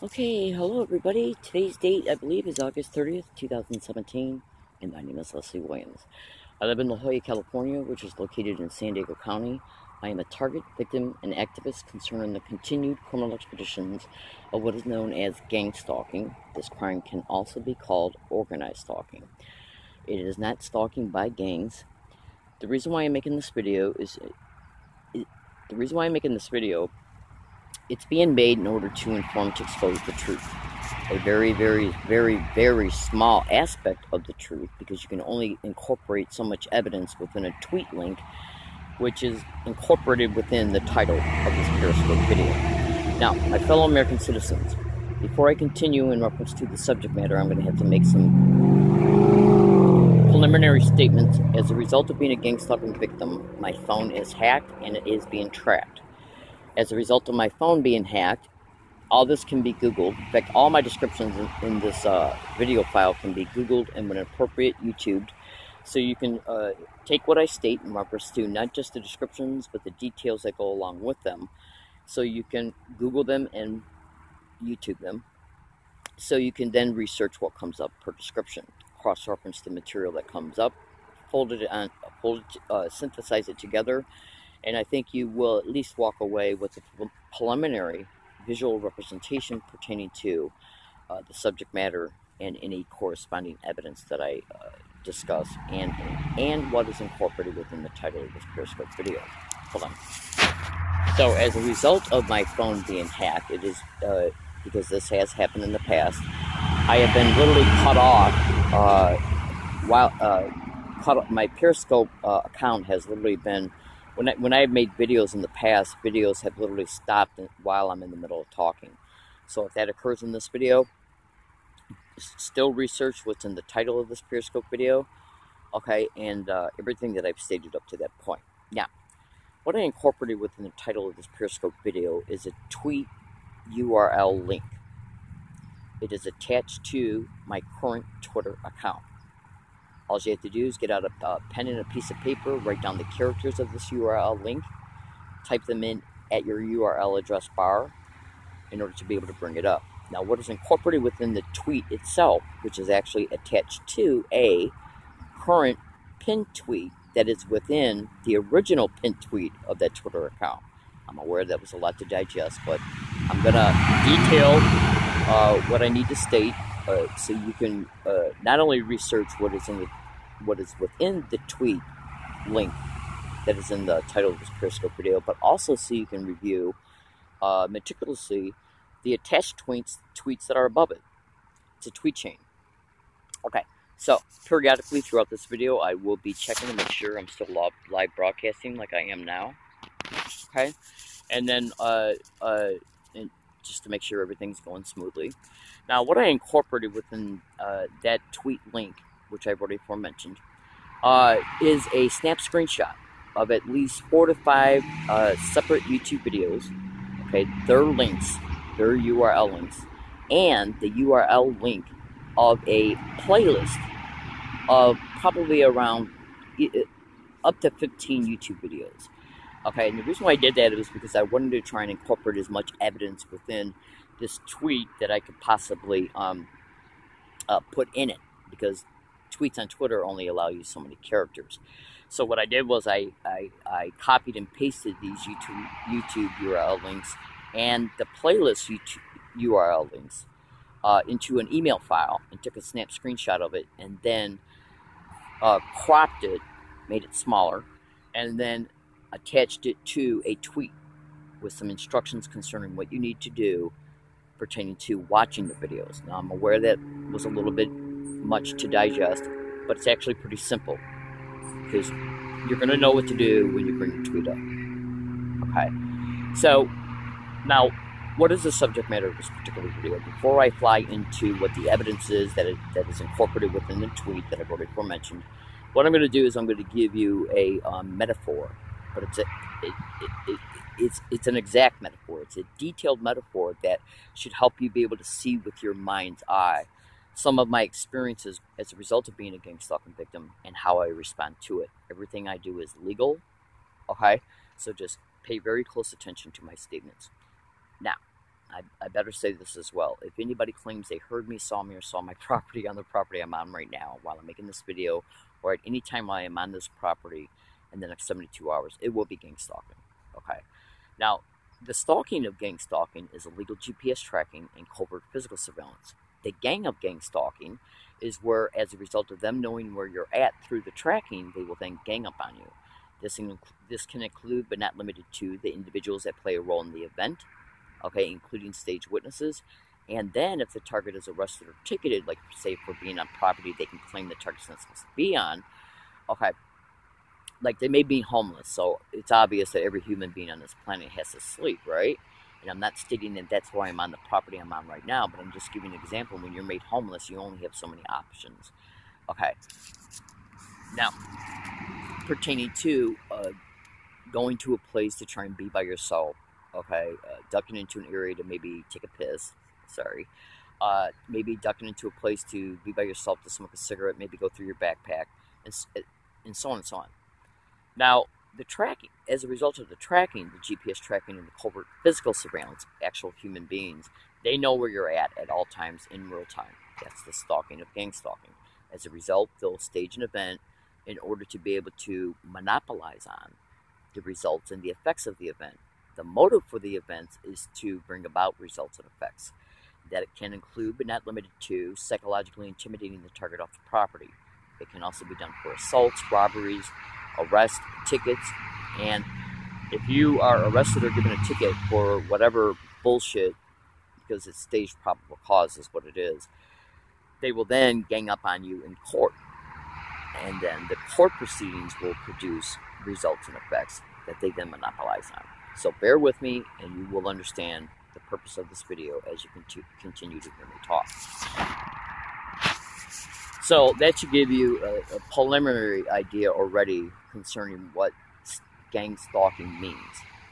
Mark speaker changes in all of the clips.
Speaker 1: Okay, hello everybody. Today's date, I believe, is August 30th, 2017, and my name is Leslie Williams. I live in La Jolla, California, which is located in San Diego County. I am a target, victim, and activist concerning the continued criminal expeditions of what is known as gang stalking. This crime can also be called organized stalking. It is not stalking by gangs. The reason why I'm making this video is the reason why I'm making this video. It's being made in order to inform, to expose the truth. A very, very, very, very small aspect of the truth, because you can only incorporate so much evidence within a tweet link, which is incorporated within the title of this Periscope video. Now, my fellow American citizens, before I continue in reference to the subject matter, I'm going to have to make some preliminary statements. As a result of being a gang stalking victim, my phone is hacked and it is being tracked. As a result of my phone being hacked, all this can be Googled. In fact, all my descriptions in this video file can be Googled and, when appropriate, YouTubed. So you can take what I state in reference to not just the descriptions, but the details that go along with them. So you can Google them and YouTube them. So you can then research what comes up per description, cross-reference the material that comes up, synthesize it together, and I think you will at least walk away with a preliminary visual representation pertaining to the subject matter and any corresponding evidence that I discuss, and what is incorporated within the title of this Periscope video. Hold on. So, as a result of my phone being hacked, it is because this has happened in the past. I have been literally cut off. My Periscope account has literally been. When I have made videos in the past, videos have literally stopped while I'm in the middle of talking. So if that occurs in this video, still research what's in the title of this Periscope video, okay, and everything that I've stated up to that point. Now, what I incorporated within the title of this Periscope video is a tweet URL link. It is attached to my current Twitter account. All you have to do is get out a pen and a piece of paper, write down the characters of this URL link, type them in at your URL address bar in order to be able to bring it up. Now, what is incorporated within the tweet itself, which is actually attached to a current pinned tweet that is within the original pinned tweet of that Twitter account. I'm aware that was a lot to digest, but I'm going to detail what I need to state so you can not only research what is within the tweet link that is in the title of this Periscope video, but also so you can review meticulously the attached tweets that are above it. It's a tweet chain. Okay, so periodically throughout this video, I will be checking to make sure I'm still live broadcasting like I am now. Okay, and then and just to make sure everything's going smoothly. Now, what I incorporated within that tweet link, which I've already aforementioned, is a snap screenshot of at least 4 to 5 separate YouTube videos. Okay, their links, their URL links, and the URL link of a playlist of probably around up to 15 YouTube videos. Okay, and the reason why I did that was because I wanted to try and incorporate as much evidence within this tweet that I could possibly put in it, because tweets on Twitter only allow you so many characters. So what I did was I copied and pasted these YouTube URL links and the playlist YouTube URL links into an email file, and took a snap screenshot of it, and then cropped it, made it smaller, and then attached it to a tweet with some instructions concerning what you need to do pertaining to watching the videos. Now, I'm aware that was a little bit much to digest, but it's actually pretty simple, because you're going to know what to do when you bring the tweet up. Okay, so now, what is the subject matter of this particular video? Before I fly into what the evidence is that is incorporated within the tweet that I've already mentioned, what I'm going to do is I'm going to give you a metaphor, but it's an exact metaphor. It's a detailed metaphor that should help you be able to see with your mind's eye some of my experiences as a result of being a gang stalking victim and how I respond to it. Everything I do is legal, okay? So just pay very close attention to my statements. Now, I better say this as well. If anybody claims they heard me, or saw my property on the property I'm on right now while I'm making this video, or at any time while I am on this property in the next 72 hours, it will be gang stalking. Okay. Now, the stalking of gang stalking is illegal GPS tracking and covert physical surveillance. The gang of gang stalking is where, as a result of them knowing where you're at through the tracking, they will then gang up on you. This can include, but not limited to, the individuals that play a role in the event, okay, including stage witnesses. And then if the target is arrested or ticketed, like say for being on property they can claim the target's not supposed to be on, okay, like they may be homeless, so it's obvious that every human being on this planet has to sleep, right? And I'm not stating that that's why I'm on the property I'm on right now, but I'm just giving an example. When you're made homeless, you only have so many options. Okay. Now, pertaining to going to a place to try and be by yourself, okay, ducking into an area to maybe take a piss, maybe ducking into a place to be by yourself to smoke a cigarette, maybe go through your backpack, and so on and so on. Now, the tracking, as a result of the tracking, the GPS tracking and the covert physical surveillance, actual human beings, they know where you're at all times in real time. That's the stalking of gang stalking. As a result, they'll stage an event in order to be able to monopolize on the results and the effects of the event. The motive for the events is to bring about results and effects. That it can include, but not limited to, psychologically intimidating the target off the property. It can also be done for assaults, robberies, arrests, tickets, and if you are arrested or given a ticket for whatever bullshit, because it's staged probable cause is what it is, they will then gang up on you in court. And then the court proceedings will produce results and effects that they then monopolize on. So bear with me and you will understand the purpose of this video as you continue to hear me talk. So that should give you a preliminary idea already concerning what gang stalking means.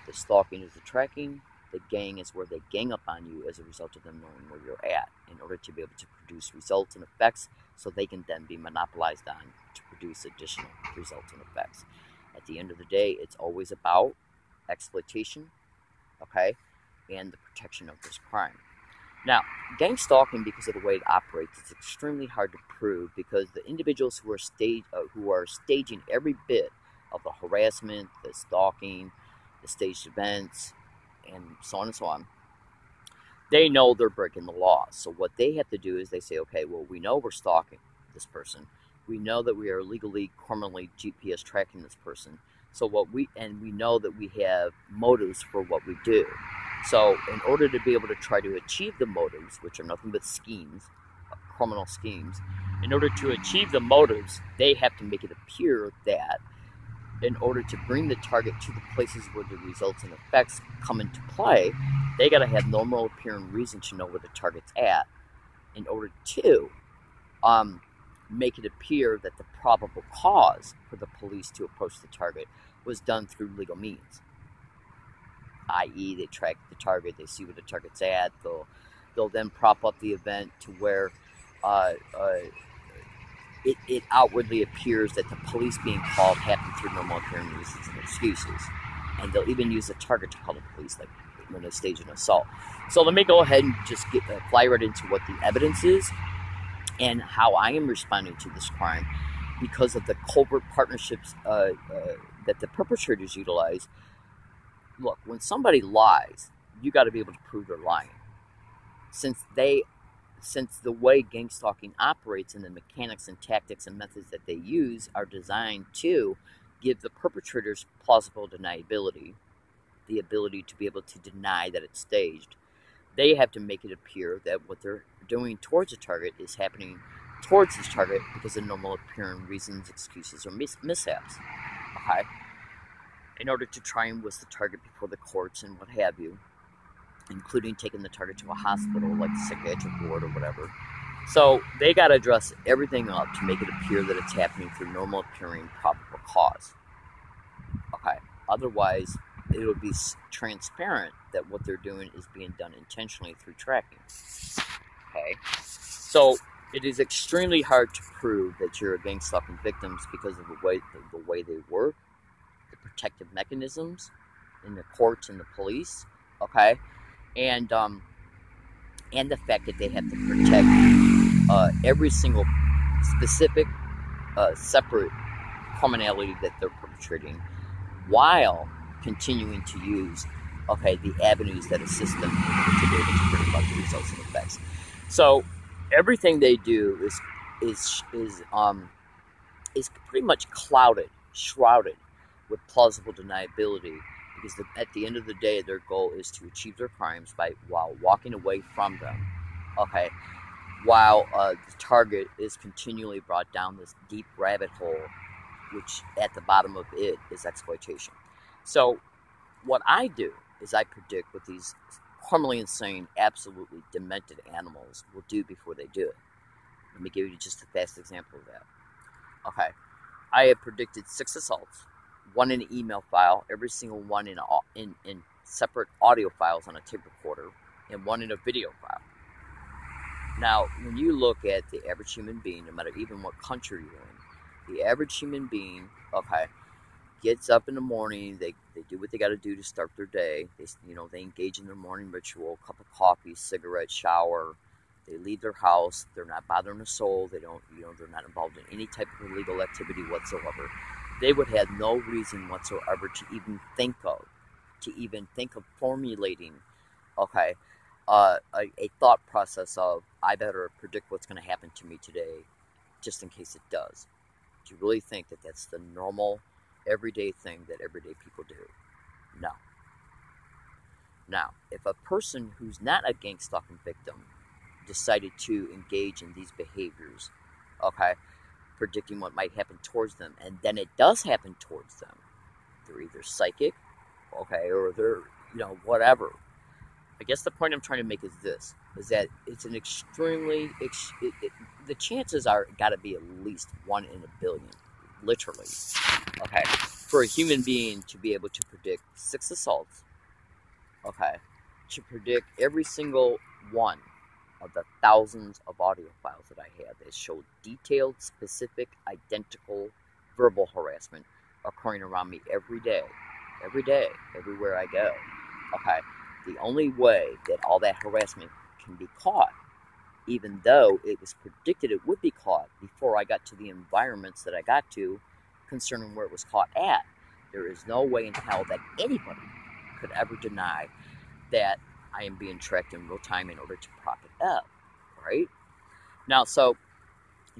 Speaker 1: The stalking is the tracking. The gang is where they gang up on you as a result of them knowing where you're at in order to be able to produce results and effects so they can then be monopolized on to produce additional results and effects. At the end of the day, it's always about exploitation, okay, and the protection of this crime. Now, gang stalking, because of the way it operates, it's extremely hard to prove because the individuals who are staging every bit of the harassment, the stalking, the staged events, and so on, they know they're breaking the law. So what they have to do is they say, okay, well, we know we're stalking this person. We know that we are legally, criminally GPS tracking this person. So we know that we have motives for what we do. So in order to be able to try to achieve the motives, which are nothing but schemes, criminal schemes, in order to achieve the motives, they have to make it appear that in order to bring the target to the places where the results and effects come into play, they got to have normal appearing reason to know where the target's at in order to make it appear that the probable cause for the police to approach the target was done through legal means. I.e., they track the target, they see where the target's at, they'll then prop up the event to where it outwardly appears that the police being called happened through normal appearing reasons and excuses. And they'll even use the target to call the police, like when they stage an assault. So let me go ahead and just fly right into what the evidence is and how I am responding to this crime because of the covert partnerships that the perpetrators utilize. Look, when somebody lies, you got to be able to prove they're lying. Since the way gang stalking operates and the mechanics and tactics and methods that they use are designed to give the perpetrators plausible deniability, the ability to be able to deny that it's staged, they have to make it appear that what they're doing towards a target is happening towards this target because of normal appearing reasons, excuses, or mishaps. Okay? In order to try and whisk the target before the courts and what have you, including taking the target to a hospital like the psychiatric ward or whatever. So they got to dress everything up to make it appear that it's happening through normal appearing probable cause. Okay. Otherwise, it would be transparent that what they're doing is being done intentionally through tracking. Okay. So it is extremely hard to prove that you're a gang stalking victim because of the way they work, the protective mechanisms in the courts and the police. Okay. And and the fact that they have to protect every single specific separate criminality that they're perpetrating while continuing to use the avenues that assist them to be able to bring about the results and effects. So everything they do is pretty much shrouded with plausible deniability, because at the end of the day, their goal is to achieve their crimes while walking away from them. Okay, while the target is continually brought down this deep rabbit hole, which at the bottom of it is exploitation. So what I do is I predict what these criminally insane, absolutely demented animals will do before they do it. Let me give you just a fast example of that. Okay, I have predicted 6 assaults, 1 in an email file, every single one in separate audio files on a tape recorder, and 1 in a video file. Now, when you look at the average human being, no matter even what country you're in, the average human being, gets up in the morning, they do what they got to do to start their day. They engage in their morning ritual, cup of coffee, cigarette, shower. They leave their house. They're not bothering a soul. They're not involved in any type of illegal activity whatsoever. They would have no reason whatsoever to even think of formulating, a thought process of, I better predict what's going to happen to me today, just in case it does. Do you really think that that's the normal, everyday thing that everyday people do? No. Now, if a person who's not a gang stalking victim decided to engage in these behaviors, predicting what might happen towards them, and then it does happen towards them, they're either psychic, or they're, whatever. I guess the point I'm trying to make is this, is that it's an extremely, the chances are got to be at least 1 in a billion, literally, for a human being to be able to predict 6 assaults, to predict every single one of the thousands of audio files that I have that show detailed, specific, identical verbal harassment occurring around me every day, everywhere I go. The only way that all that harassment can be caught, even though it was predicted it would be caught before I got to the environments that I got to concerning where it was caught at, there is no way in hell that anybody could ever deny that I am being tracked in real time in order to prop it up, right? Now, so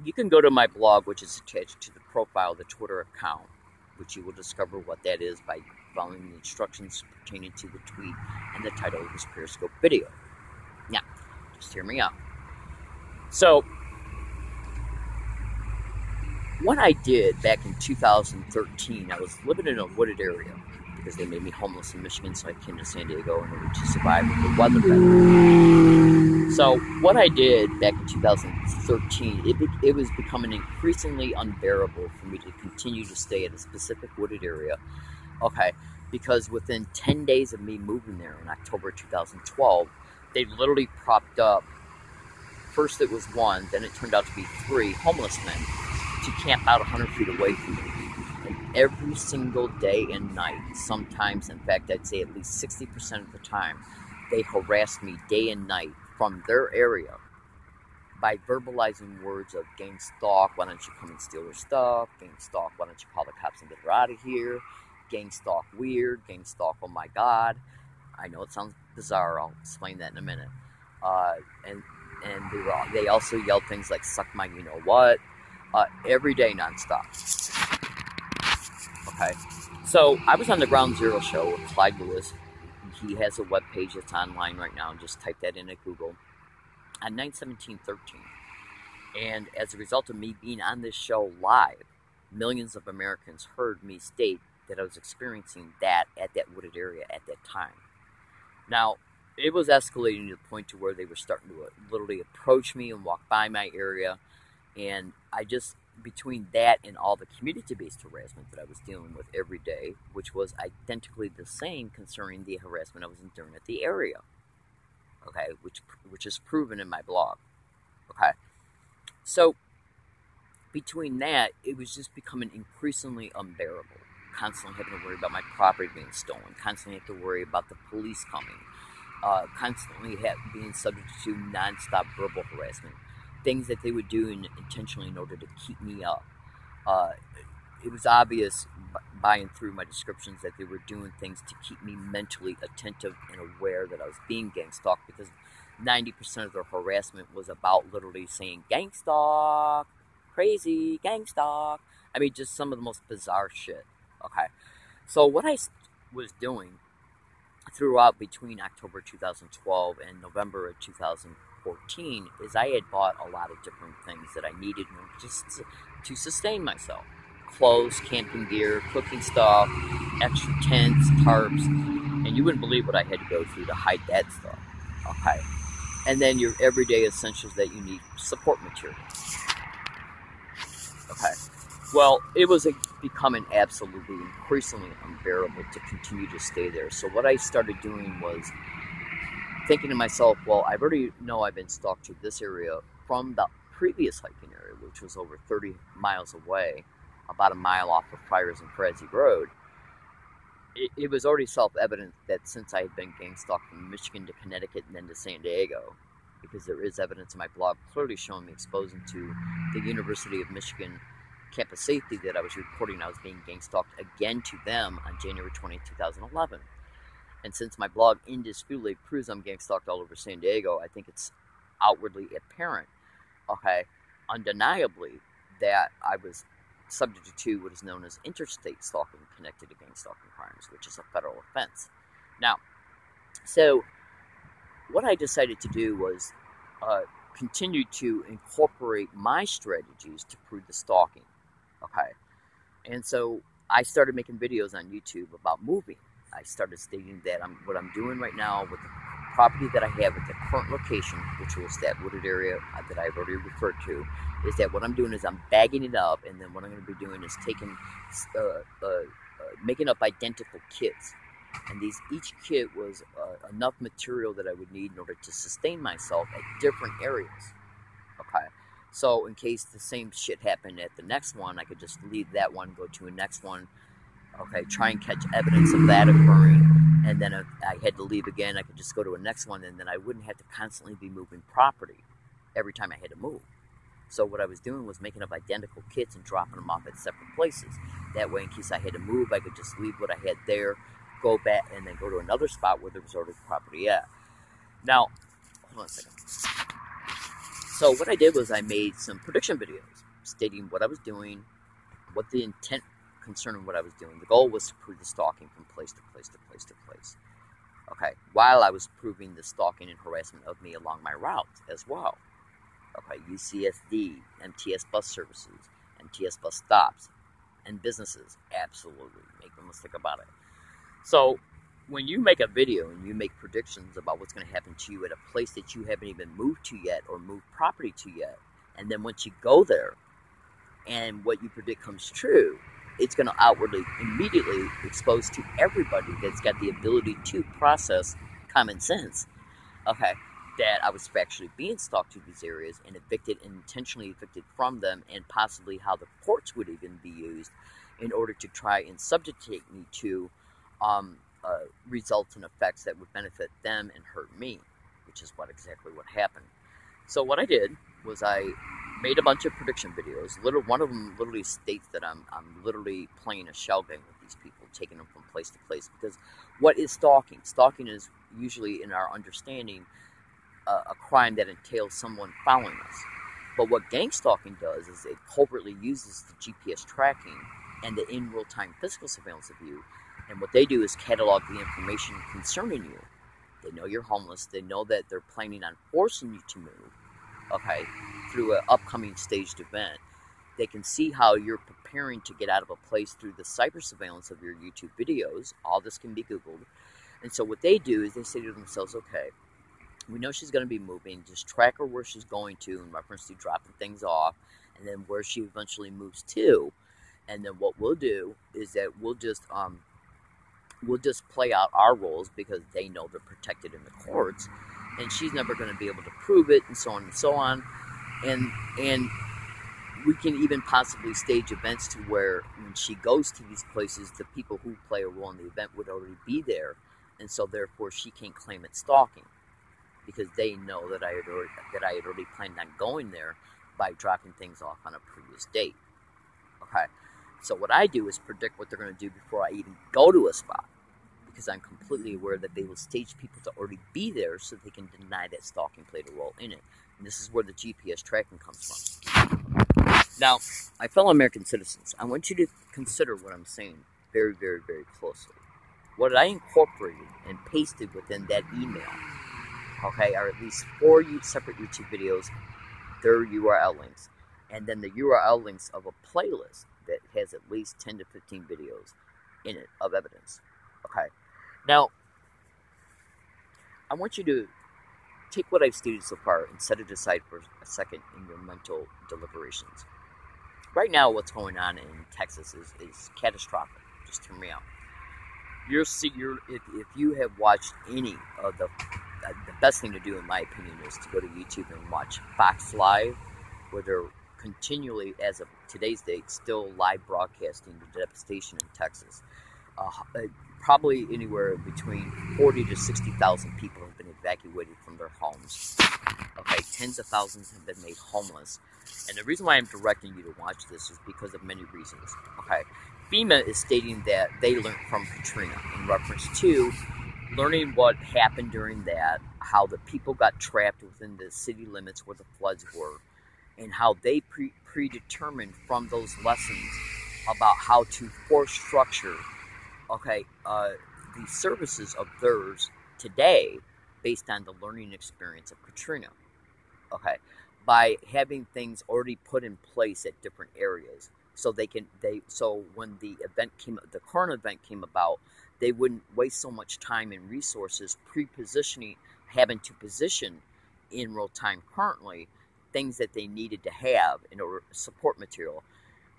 Speaker 1: you can go to my blog, which is attached to the profile of the Twitter account, which you will discover what that is by following the instructions pertaining to the tweet and the title of this Periscope video. Now, just hear me out. So, what I did back in 2013, I was living in a wooded area because they made me homeless in Michigan, so I came to San Diego in order to survive with the weather better. So, what I did back in 2013, it was becoming increasingly unbearable for me to continue to stay at a specific wooded area, because within 10 days of me moving there in October 2012, they literally propped up, first it was 1, then it turned out to be 3 homeless men to camp out 100 feet away from me. And every single day and night, sometimes, in fact, I'd say at least 60% of the time, they harassed me day and night from their area by verbalizing words of gang stalk, why don't you come and steal their stuff, gang stalk, why don't you call the cops and get her out of here, gang stalk weird, gang stalk, oh my god. I know it sounds bizarre, I'll explain that in a minute. And they also yelled things like suck my you know what, every day nonstop. So I was on the Ground Zero show with Clyde Lewis. He has a webpage that's online right now, and just type that in at Google, on 9/17/13. And as a result of me being on this show live, millions of Americans heard me state that I was experiencing that at that wooded area at that time. Now, it was escalating to the point to where they were starting to literally approach me and walk by my area. And I just, between that and all the community-based harassment that I was dealing with every day, which was identically the same concerning the harassment I was enduring at the area, which is proven in my blog. So between that, it was just becoming increasingly unbearable. Constantly having to worry about my property being stolen, constantly have to worry about the police coming, constantly being subject to nonstop verbal harassment, things that they would do intentionally in order to keep me up. Uh, it was obvious by and through my descriptions that they were doing things to keep me mentally attentive and aware that I was being gang stalked, because 90% of their harassment was about literally saying gang stalk, crazy, gang stalk. I mean, just some of the most bizarre shit. Okay. So what I was doing throughout between October 2012 and November of 2014 is I had bought a lot of different things that I needed just to sustain myself. Clothes, camping gear, cooking stuff, extra tents, tarps, and you wouldn't believe what I had to go through to hide that stuff. Okay. And then your everyday essentials that you need, support material. Okay. Well, it was becoming absolutely increasingly unbearable to continue to stay there. So what I started doing was thinking to myself, well, I already know I've been stalked to this area from the previous hiking area, which was over 30 miles away, about a mile off of Friars and Frazee Road. It was already self-evident that since I had been gang stalked from Michigan to Connecticut and then to San Diego, because there is evidence in my blog clearly showing me exposing to the University of Michigan campus safety that I was reporting I was being gang stalked again to them on January 20th, 2011. And since my blog indisputably proves I'm gang stalked all over San Diego, I think it's outwardly apparent, okay, undeniably, that I was subject to what is known as interstate stalking connected to gang stalking crimes, which is a federal offense. Now, so what I decided to do was continue to incorporate my strategies to prove the stalking. Okay. And so I started making videos on YouTube about moving. I started stating that what I'm doing right now with the property that I have at the current location, which was that wooded area that I've already referred to, is that what I'm doing is I'm bagging it up, and then what I'm going to be doing is taking, making up identical kits. And each kit was enough material that I would need in order to sustain myself at different areas. Okay. So in case the same shit happened at the next one, I could just leave that one, go to a next one, okay, try and catch evidence of that occurring, and then if I had to leave again, I could just go to a next one, and then I wouldn't have to constantly be moving property every time I had to move. So what I was doing was making up identical kits and dropping them off at separate places. That way, in case I had to move, I could just leave what I had there, go back, and then go to another spot where there was already property at. Now, hold on a second. So what I did was I made some prediction videos stating what I was doing, what the intent concerning what I was doing. The goal was to prove the stalking from place to place to place to place. Okay, while I was proving the stalking and harassment of me along my route as well. Okay, UCSD, MTS bus services, MTS bus stops, and businesses. Absolutely, make no mistake about it. So when you make a video and you make predictions about what's going to happen to you at a place that you haven't even moved to yet or moved property to yet, and then once you go there and what you predict comes true, it's going to outwardly immediately expose to everybody that's got the ability to process common sense, okay, that I was factually being stalked to these areas and evicted and intentionally evicted from them, and possibly how the courts would even be used in order to try and subjugate me to results and effects that would benefit them and hurt me, which is exactly what happened. So what I did was I made a bunch of prediction videos. One of them literally states that I'm literally playing a shell game with these people, taking them from place to place. Because what is stalking? Stalking is usually, in our understanding, a crime that entails someone following us. But what gang stalking does is it covertly uses the GPS tracking and the in real-time physical surveillance of you. And what they do is catalog the information concerning you. They know you're homeless. They know that they're planning on forcing you to move, okay, through an upcoming staged event. They can see how you're preparing to get out of a place through the cyber surveillance of your YouTube videos. All this can be Googled. And so what they do is they say to themselves, okay, we know she's going to be moving. Just track her where she's going to in reference to dropping things off, and then where she eventually moves to. And then what we'll do is that we'll just play out our roles, because they know they're protected in the courts, and she's never going to be able to prove it, and so on and so on. And we can even possibly stage events to where when she goes to these places, the people who play a role in the event would already be there, and so therefore she can't claim it's stalking because they know that I had already planned on going there by dropping things off on a previous date. Okay, so what I do is predict what they're going to do before I even go to a spot, because I'm completely aware that they will stage people to already be there so they can deny that stalking played a role in it. And this is where the GPS tracking comes from. Now, my fellow American citizens, I want you to consider what I'm saying very, very, very closely. What I incorporated and pasted within that email, okay, are at least 4 separate YouTube videos, their URL links, and then the URL links of a playlist that has at least 10 to 15 videos in it of evidence. Okay. Now, I want you to take what I've stated so far and set it aside for a second in your mental deliberations. Right now, what's going on in Texas is catastrophic. Just hear me out. If you have watched any of the best thing to do, in my opinion, is to go to YouTube and watch Fox Live, where they're continually, as of today's date, still live broadcasting the devastation in Texas. Probably anywhere between 40 to 60,000 people have been evacuated from their homes. Okay, tens of thousands have been made homeless. And the reason why I'm directing you to watch this is because of many reasons. Okay, FEMA is stating that they learned from Katrina in reference to learning what happened during that, how the people got trapped within the city limits where the floods were, and how they predetermined from those lessons about how to force structure, the services of theirs today based on the learning experience of Katrina. Okay, by having things already put in place at different areas, so when the current event came about, they wouldn't waste so much time and resources having to position in real time currently things that they needed to have in order support material,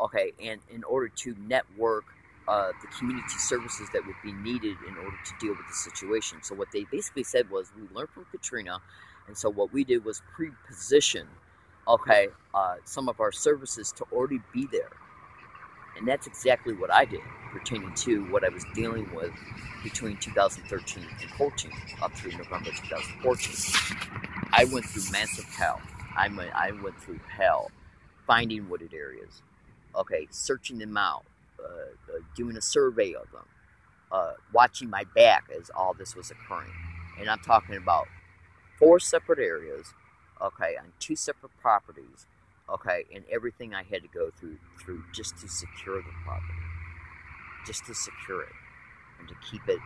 Speaker 1: okay, and in order to network the community services that would be needed in order to deal with the situation. So what they basically said was, we learned from Katrina, and so what we did was pre-position, some of our services to already be there. And that's exactly what I did, pertaining to what I was dealing with between 2013 and 14, up through November 2014. I went through massive hell. I went through hell finding wooded areas, searching them out, doing a survey of them, watching my back as all this was occurring. And I'm talking about 4 separate areas, on 2 separate properties, and everything I had to go through just to secure the property, just to secure it, and to keep it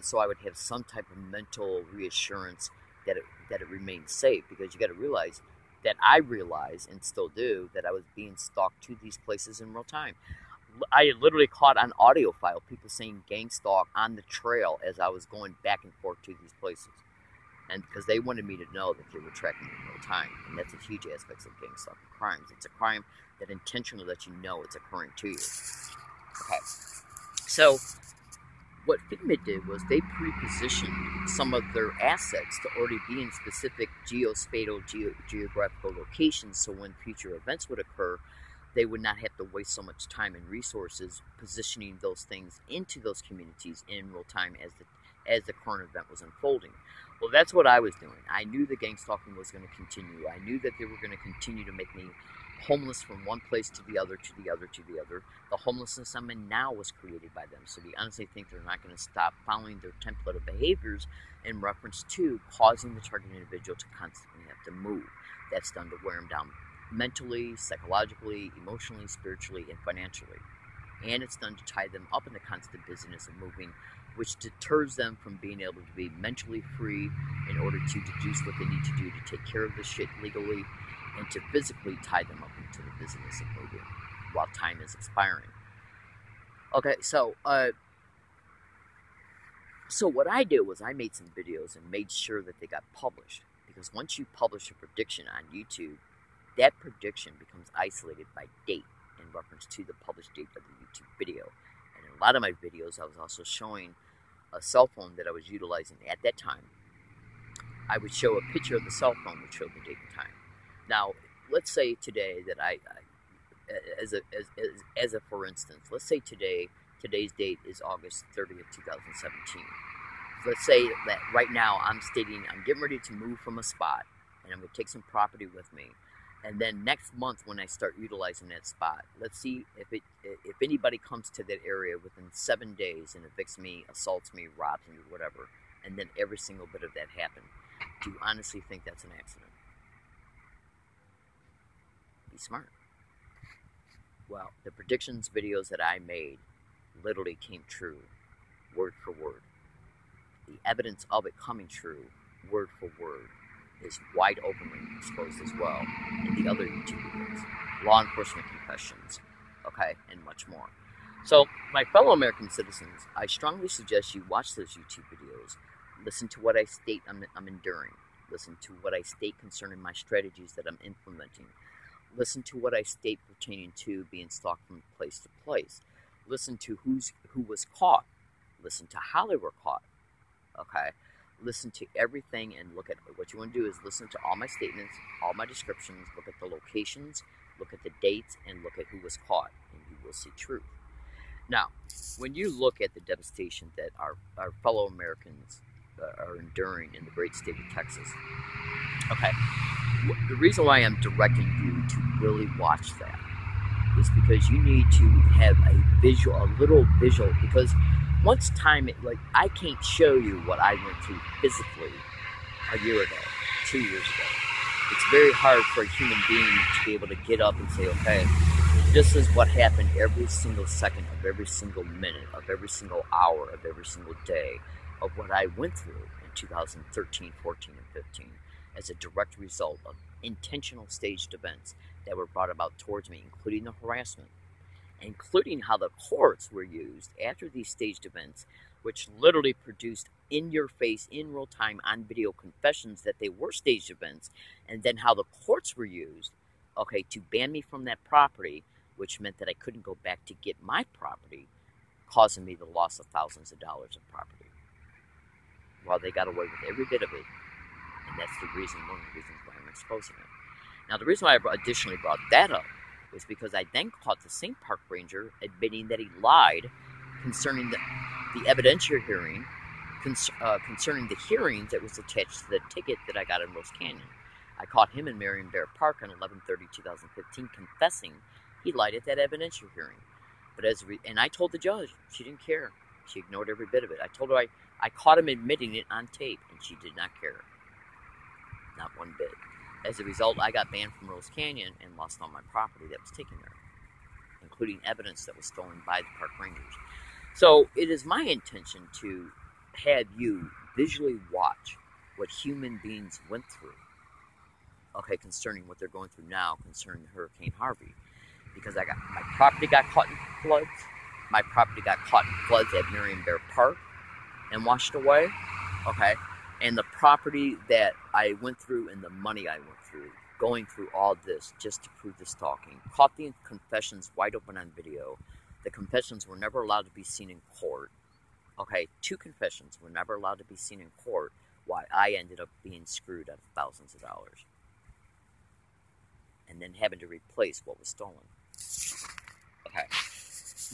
Speaker 1: so I would have some type of mental reassurance that it remained safe. Because you got to realize that I realized, and still do, that I was being stalked to these places in real time. I literally caught on audio file people saying gang stalk on the trail as I was going back and forth to these places. And because they wanted me to know that they were tracking me in real time. And that's a huge aspect of gang stalking crimes. It's a crime that intentionally lets you know it's occurring to you. Okay. So what FEMA did was they pre-positioned some of their assets to already be in specific geospatial, geographical locations, so when future events would occur, they would not have to waste so much time and resources positioning those things into those communities in real time as the current event was unfolding. Well, that's what I was doing. I knew the gang stalking was going to continue. I knew that they were going to continue to make me homeless from one place to the other, to the other, to the other. The homelessness I'm in now was created by them. So we honestly think they're not going to stop following their template of behaviors in reference to causing the target individual to constantly have to move. That's done to wear them down mentally, psychologically, emotionally, spiritually, and financially. And it's done to tie them up in the constant busyness of moving, which deters them from being able to be mentally free in order to deduce what they need to do to take care of this shit legally, and to physically tie them up into the business of moving while time is expiring. So what I did was I made some videos and made sure that they got published, because once you publish a prediction on YouTube, that prediction becomes isolated by date in reference to the published date of the YouTube video. And in a lot of my videos, I was also showing a cell phone that I was utilizing at that time. I would show a picture of the cell phone which showed the date and time. Now, let's say today that as a for instance, let's say today Today's date is August 30th, 2017. Let's say that right now I'm getting ready to move from a spot, and I'm going to take some property with me. And then next month, when I start utilizing that spot, let's see if anybody comes to that area within 7 days and evicts me, assaults me, robs me, whatever, and then every single bit of that happened. Do you honestly think that's an accident? Be smart. Well, the predictions videos that I made literally came true, word for word. The evidence of it coming true, word for word, is wide openly exposed as well in the other YouTube videos, law enforcement confessions, okay, and much more. So, my fellow American citizens, I strongly suggest you watch those YouTube videos, listen to what I state I'm enduring, listen to what I state concerning my strategies that I'm implementing, listen to what I state pertaining to being stalked from place to place, listen to who was caught, listen to how they were caught, okay? Listen to everything and look at what you want to do is listen to all my statements, all my descriptions, look at the locations, look at the dates, and look at who was caught, and you will see truth. Now, when you look at the devastation that our fellow Americans are enduring in the great state of Texas, okay, the reason why I'm directing you to really watch that is because you need to have a little visual, because once time, I can't show you what I went through physically a year ago, 2 years ago. It's very hard for a human being to be able to get up and say, okay, this is what happened every single second of every single minute of every single hour of every single day of what I went through in 2013, 14, and 15 as a direct result of intentional staged events that were brought about towards me, including the harassment, including how the courts were used after these staged events, which literally produced in your face, in real time, on video confessions that they were staged events, and then how the courts were used, okay, to ban me from that property, which meant that I couldn't go back to get my property, causing me the loss of thousands of dollars of property. Well, they got away with every bit of it, and that's one of the reasons why I'm exposing it. Now, the reason why I additionally brought that up was because I then caught the same park ranger admitting that he lied concerning the evidentiary hearing, concerning the hearings that was attached to the ticket that I got in Rose Canyon. I caught him in Marion Bear Park on 11/30/2015 confessing he lied at that evidentiary hearing. But and I told the judge, she didn't care. She ignored every bit of it. I told her I caught him admitting it on tape, and she did not care. Not one bit. As a result, I got banned from Rose Canyon and lost all my property that was taken there, including evidence that was stolen by the park rangers. So it is my intention to have you visually watch what human beings went through, okay, concerning what they're going through now concerning Hurricane Harvey. Because my property got caught in floods. My property got caught in floods at Marion Bear Park and washed away, okay? And the property that I went through and the money I went through, going through all this just to prove the stalking, caught the confessions wide open on video. The confessions were never allowed to be seen in court. Okay, 2 confessions were never allowed to be seen in court, why I ended up being screwed out of thousands of dollars. And then having to replace what was stolen. Okay,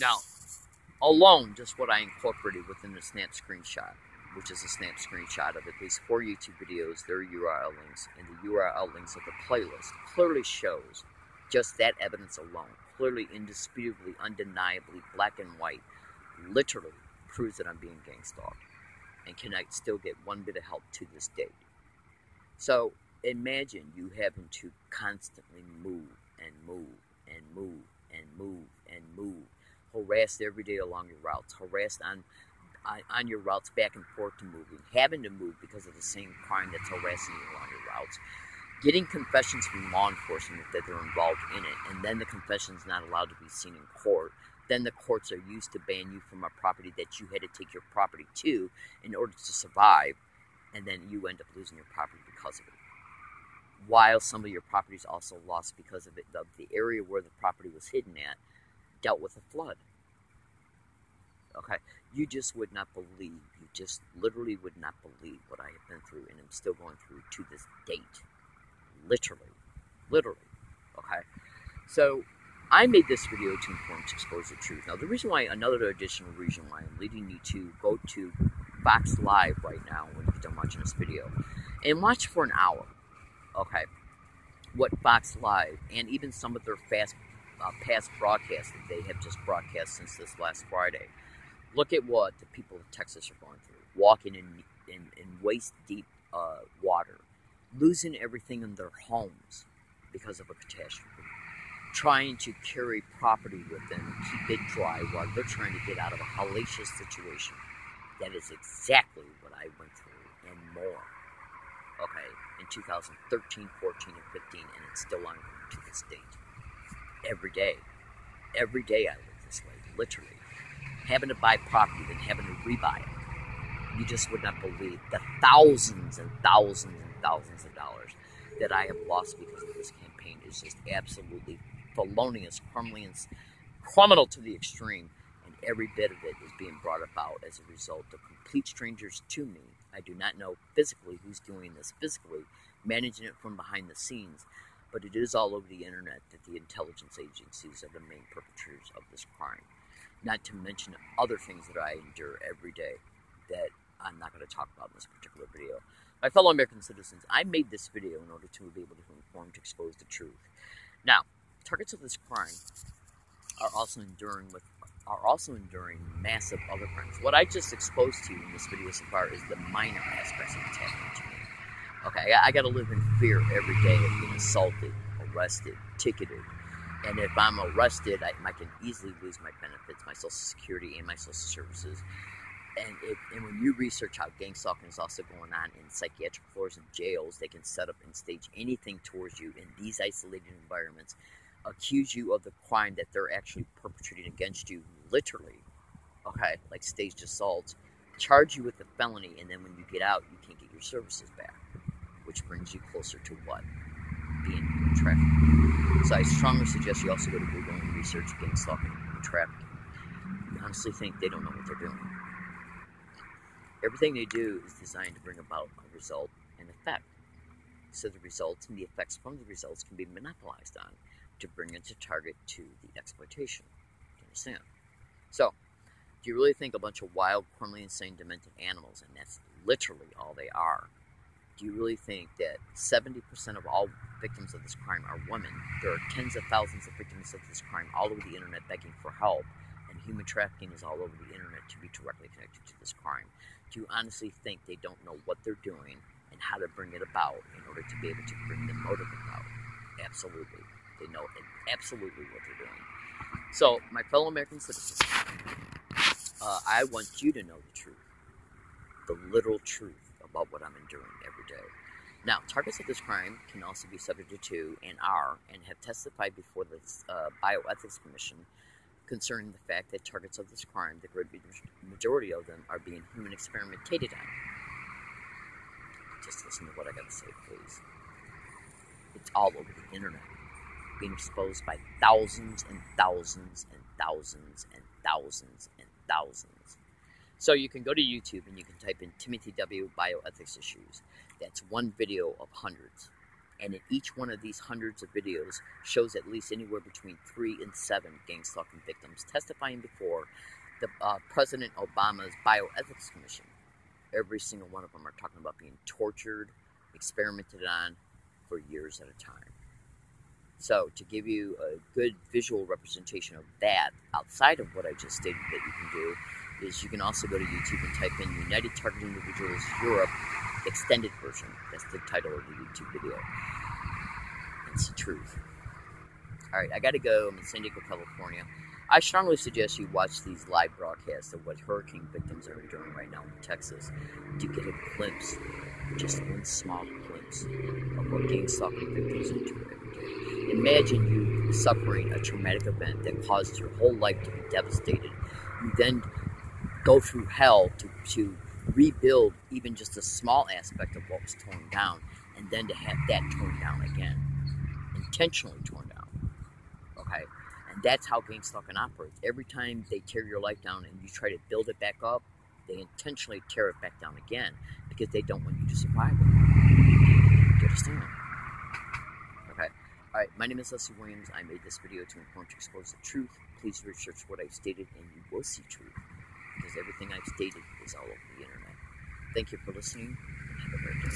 Speaker 1: now, alone, just what I incorporated within the snap screenshot, which is a snap screenshot of at least 4 YouTube videos, their URL links, and the URL links of the playlist, clearly shows just that evidence alone, clearly, indisputably, undeniably, black and white, literally proves that I'm being gang stalked, and can I still get one bit of help to this date. So, imagine you having to constantly move and move and move and move and move, harassed every day along your routes, harassed on your routes back and forth to moving, having to move because of the same crime that's harassing you along your routes, getting confessions from law enforcement that they're involved in it, and then the confession's not allowed to be seen in court. Then the courts are used to ban you from a property that you had to take your property to in order to survive, and then you end up losing your property because of it. While some of your properties also lost because of it, the area where the property was hidden at dealt with a flood. Okay, you just would not believe, you just literally would not believe what I have been through and am still going through to this date. Literally, okay? So, I made this video to inform, to expose the truth. Now, the reason why, another additional reason why I'm leading you to go to Fox Live right now when you get done watching this video and watch for an hour, okay, what Fox Live and even some of their past broadcasts that they have just broadcast since this last Friday. Look at what the people of Texas are going through, walking in waist-deep water, losing everything in their homes because of a catastrophe, trying to carry property with them and keep it dry while they're trying to get out of a hellacious situation. That is exactly what I went through and more, okay, in 2013, 14, and 15, and it's still ongoing to this date. Every day I live this way, literally. Having to buy property, then having to rebuy it. You just would not believe the thousands and thousands and thousands of dollars that I have lost because of this campaign. Is just absolutely felonious, criminal to the extreme, and every bit of it is being brought about as a result of complete strangers to me. I do not know physically who's doing this physically, managing it from behind the scenes, but it is all over the internet that the intelligence agencies are the main perpetrators of this crime. Not to mention other things that I endure every day that I'm not going to talk about in this particular video. My fellow American citizens, I made this video in order to be able to inform, to expose the truth. Now, targets of this crime are also enduring massive other crimes. What I just exposed to you in this video so far is the minor aspects of what's happening to me. Okay, I got to live in fear every day of being assaulted, arrested, ticketed. And if I'm arrested, I can easily lose my benefits, my Social Security, and my social services. And when you research how gang stalking is also going on in psychiatric floors and jails, they can set up and stage anything towards you in these isolated environments, accuse you of the crime that they're actually perpetrating against you, literally, okay, like staged assault, charge you with a felony, and then when you get out, you can't get your services back, which brings you closer to what? Being human trafficking. So I strongly suggest you also go to Google and research gang stalking and human trafficking. I honestly think they don't know what they're doing. Everything they do is designed to bring about a result and effect. So the results and the effects from the results can be monopolized on to bring it to target to the exploitation. Do you understand? So, do you really think a bunch of wild, criminally insane, demented animals, and that's literally all they are, do you really think that 70% of all victims of this crime are women? There are tens of thousands of victims of this crime all over the internet begging for help, and human trafficking is all over the internet to be directly connected to this crime. Do you honestly think they don't know what they're doing and how to bring it about in order to be able to bring the motive about? Absolutely. They know absolutely what they're doing. So, my fellow American citizens, I want you to know the truth, the literal truth about what I'm enduring every day. Now, targets of this crime can also be subjected to and have testified before the Bioethics Commission concerning the fact that targets of this crime, the great majority of them, are being human experimentated on. Just listen to what I gotta say, please. It's all over the internet, being exposed by thousands and thousands and thousands and thousands and thousands. So you can go to YouTube and you can type in Timothy W. Bioethics Issues. That's one video of hundreds. And in each one of these hundreds of videos shows at least anywhere between 3 and 7 gang stalking victims testifying before the President Obama's Bioethics Commission. Every single one of them are talking about being tortured, experimented on for years at a time. So to give you a good visual representation of that, outside of what I just stated that you can do, is you can also go to YouTube and type in United Target Individuals Europe Extended Version. That's the title of the YouTube video. It's the truth. Alright, I gotta go. I'm in San Diego, California. I strongly suggest you watch these live broadcasts of what hurricane victims are enduring right now in Texas to get a glimpse, just one small glimpse, of what gang stalking victims endure every day. Imagine you suffering a traumatic event that causes your whole life to be devastated. You then go through hell to rebuild even just a small aspect of what was torn down, and then to have that torn down again, intentionally torn down. Okay, and that's how gang stalking operates. Every time they tear your life down and you try to build it back up, they intentionally tear it back down again because they don't want you to survive it. Do you understand? Okay. Alright, my name is Leslie Williams. I made this video to inform to expose the truth. Please research what I've stated and you will see truth. Because everything I've stated is all over the internet. Thank you for listening and have a great day.